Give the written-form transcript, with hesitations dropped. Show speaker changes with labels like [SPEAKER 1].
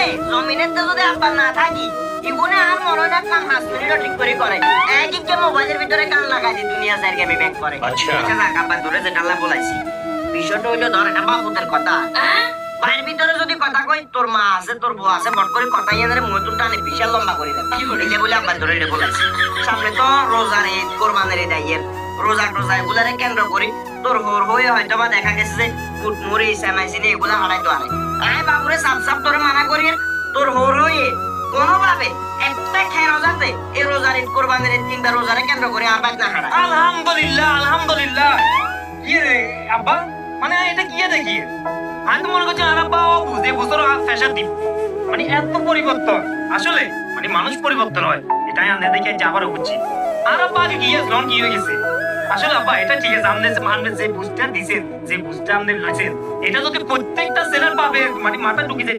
[SPEAKER 1] আসলে জমিনেতে যদি আব্বা না থাকি ইগুনে আর মনে রাখলাম 5 মিনিটও ঠিক করে করে একদিকে মোবাইলের ভিতরে কান লাগাই দি দুনিয়া যার গেমে ব্যাক করে
[SPEAKER 2] আচ্ছা।
[SPEAKER 1] না আব্বা ধরে যেটা আল্লাহ বলাইছি বিষয়টা হইলো ধর এটা বাবুদের কথা বাড়ির ভিতরে যদি কথা কই তোর মা আছে তোর বউ আছে বট করে কথা ইয়ে ধরে মইতুন টানে বিশাল লম্বা করে দেয় এই বলে আব্বা ধরে এটা বলাইছি সামনে তো রোজার ঈদ কোরবানের ঈদ আইয়ের রোজা টোজা এগুলারে কেন্দ্র করি তোর হোর হয়ে হয়তো বা দেখা গেছে যে কুটমুড়ি সেমাইছিনি এগুলা হারাই তো আরে আরে বাবুরে সাপ সাপ তোরে মানা করি তোর হোর হয়ে কোনোভাবে একটা খেয়ে যাতে এই রোজার ঈদ কোরবানের ঈদ কিংবা রোজারে কেন্দ্র করে আর বাদ না হারায়
[SPEAKER 3] আলহামদুলিল্লাহ আলহামদুলিল্লাহ কি রে আব্বা মানে এটা কি দেখি আমি তো মনে করছি আর আব্বা ও বুঝে বুঝর ফ্যাশন দিব মানে এত পরিবর্তন আসলে মানে মানুষ পরিবর্তন হয় এটাই আমরা দেখে যে আবারও বুঝছি আর আব্বা আগে গিয়ে লন কি হয়ে গেছে আসলে আব্বা এটা ঠিক আছে আমাদের মানে যে বুস্টার দিছেন যে বুস্টার আমাদের লইছেন এটা যদি প্রত্যেকটা ছেলের পাবে মানে মাথা ঢুকে যায়